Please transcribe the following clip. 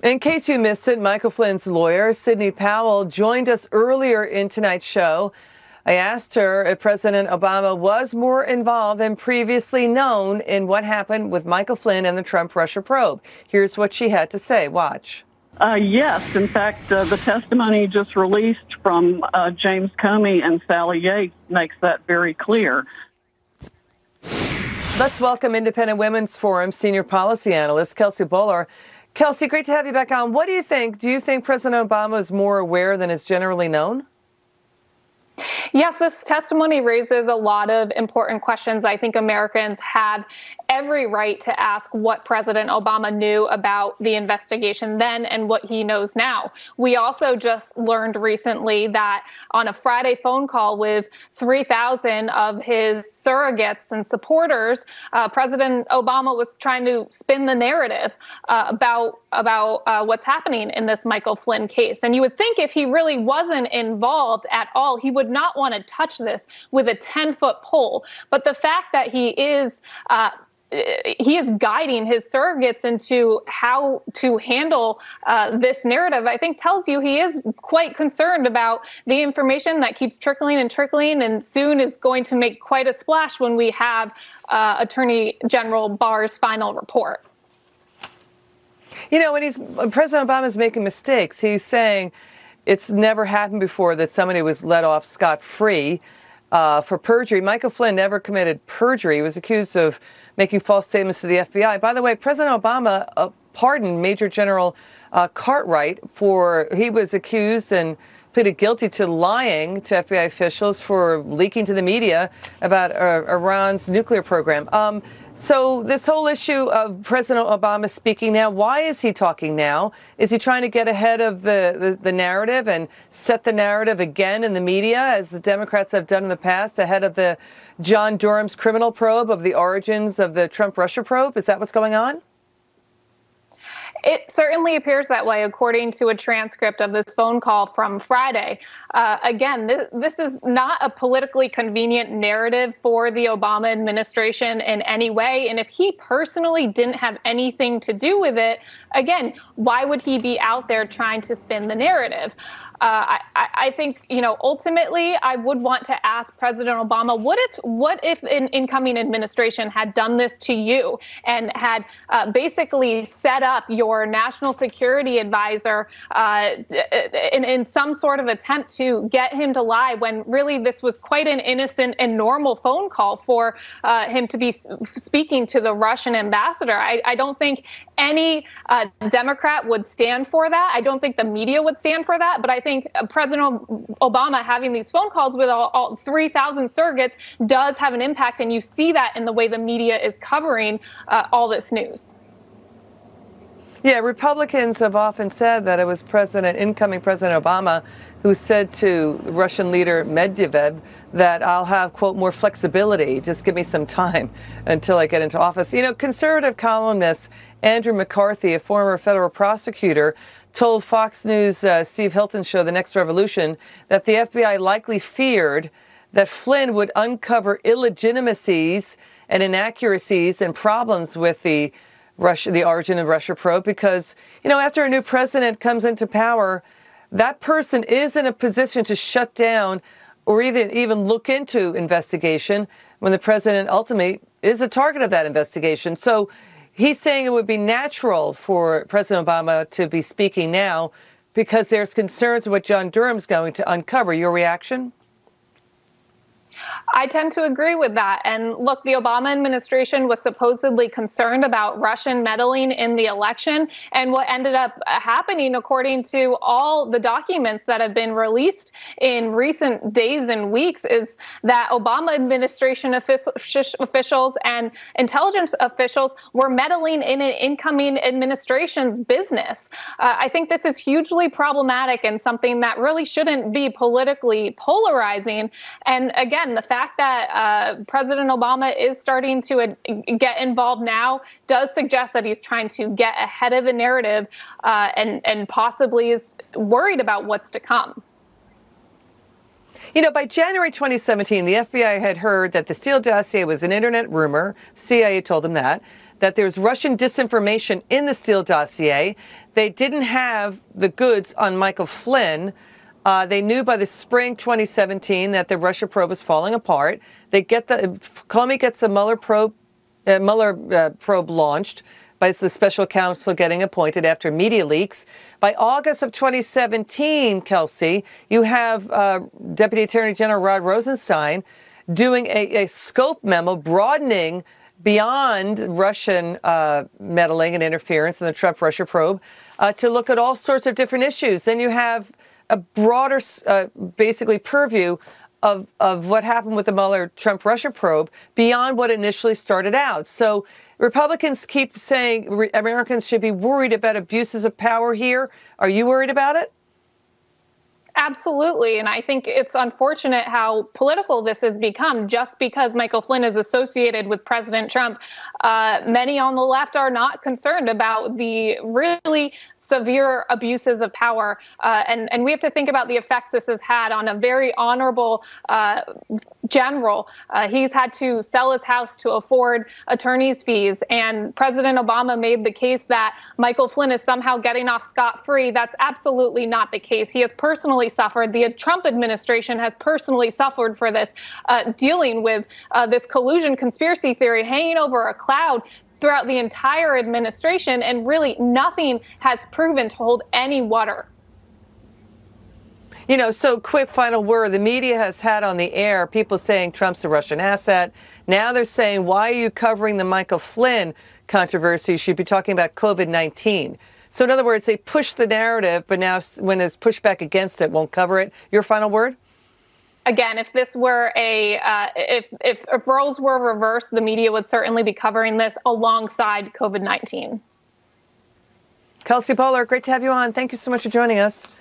In case you missed it, Michael Flynn's lawyer, Sidney Powell, joined us earlier in tonight's show. I asked her if President Obama was more involved than previously known in what happened with Michael Flynn and the Trump-Russia probe. Here's what she had to say. Watch. Yes. In fact, the testimony just released from James Comey and Sally Yates makes that very clear. Let's welcome Independent Women's Forum senior policy analyst Kelsey Bolar. Kelsey, great to have you back on. What do you think? Do you think President Obama is more aware than is generally known? Yes, this testimony raises a lot of important questions. I think Americans have every right to ask what President Obama knew about the investigation then and what he knows now. We also just learned recently that on a Friday phone call with 3,000 of his surrogates and supporters, President Obama was trying to spin the narrative about what's happening in this Michael Flynn case. And you would think if he really wasn't involved at all, he would not want to touch this with a 10-foot pole. But the fact that he is guiding his surrogates into how to handle this narrative, I think tells you he is quite concerned about the information that keeps trickling and soon is going to make quite a splash when we have Attorney General Barr's final report. You know, when President Obama's making mistakes, he's saying it's never happened before that somebody was let off scot-free for perjury. Michael Flynn never committed perjury. He was accused of making false statements to the FBI. By the way, President Obama pardoned Major General Cartwright he was accused and pleaded guilty to lying to FBI officials for leaking to the media about Iran's nuclear program. So this whole issue of President Obama speaking now, why is he talking now? Is he trying to get ahead of the narrative and set the narrative again in the media, as the Democrats have done in the past, ahead of the John Durham's criminal probe of the origins of the Trump-Russia probe? Is that what's going on? It certainly appears that way, according to a transcript of this phone call from Friday. Again, this is not a politically convenient narrative for the Obama administration in any way. And if he personally didn't have anything to do with it, again, why would he be out there trying to spin the narrative? I think, ultimately, I would want to ask President Obama, what if an incoming administration had done this to you and had basically set up your national security advisor in some sort of attempt to get him to lie when really this was quite an innocent and normal phone call for him to be speaking to the Russian ambassador. I don't think any Democrat would stand for that. I don't think the media would stand for that. But I think President Obama having these phone calls with all 3,000 surrogates does have an impact. And you see that in the way the media is covering all this news. Yeah, Republicans have often said that it was incoming President Obama who said to Russian leader Medvedev that I'll have, quote, more flexibility. Just give me some time until I get into office. Conservative columnist Andrew McCarthy, a former federal prosecutor, told Fox News' Steve Hilton's show, The Next Revolution, that the FBI likely feared that Flynn would uncover illegitimacies and inaccuracies and problems with the origin of Russia probe because, after a new president comes into power, that person is in a position to shut down or even look into investigation when the president ultimately is a target of that investigation. So he's saying it would be natural for President Obama to be speaking now because there's concerns of what John Durham's going to uncover. Your reaction? I tend to agree with that. And look, the Obama administration was supposedly concerned about Russian meddling in the election. And what ended up happening, according to all the documents that have been released in recent days and weeks, is that Obama administration officials and intelligence officials were meddling in an incoming administration's business. I think this is hugely problematic and something that really shouldn't be politically polarizing. And again, the fact that President Obama is starting to get involved now does suggest that he's trying to get ahead of the narrative and possibly is worried about what's to come. By January 2017, the FBI had heard that the Steele dossier was an internet rumor. CIA told them that that there's Russian disinformation in the Steele dossier. They didn't have the goods on Michael Flynn. They knew by the spring 2017 that the Russia probe was falling apart. Comey gets the Mueller probe launched by the special counsel getting appointed after media leaks. By August of 2017, Kelsey, you have Deputy Attorney General Rod Rosenstein doing a scope memo broadening beyond Russian meddling and interference in the Trump-Russia probe to look at all sorts of different issues. Then you have a broader, basically, purview of what happened with the Mueller-Trump-Russia probe beyond what initially started out. So Republicans keep saying Americans should be worried about abuses of power here. Are you worried about it? Absolutely. And I think it's unfortunate how political this has become just because Michael Flynn is associated with President Trump. Many on the left are not concerned about the really severe abuses of power. And we have to think about the effects this has had on a very honorable general. He's had to sell his house to afford attorney's fees. And President Obama made the case that Michael Flynn is somehow getting off scot-free. That's absolutely not the case. He has personally suffered. The Trump administration has personally suffered for this, dealing with this collusion conspiracy theory hanging over a cloud throughout the entire administration, and really nothing has proven to hold any water. You know, so quick final word. The media has had on the air people saying Trump's a Russian asset. Now they're saying, why are you covering the Michael Flynn controversy? You should be talking about COVID-19. So in other words, they push the narrative, but now when there's pushback against it, won't cover it. Your final word? Again, if this were if roles were reversed, the media would certainly be covering this alongside COVID-19. Kelsey Bolar, great to have you on. Thank you so much for joining us.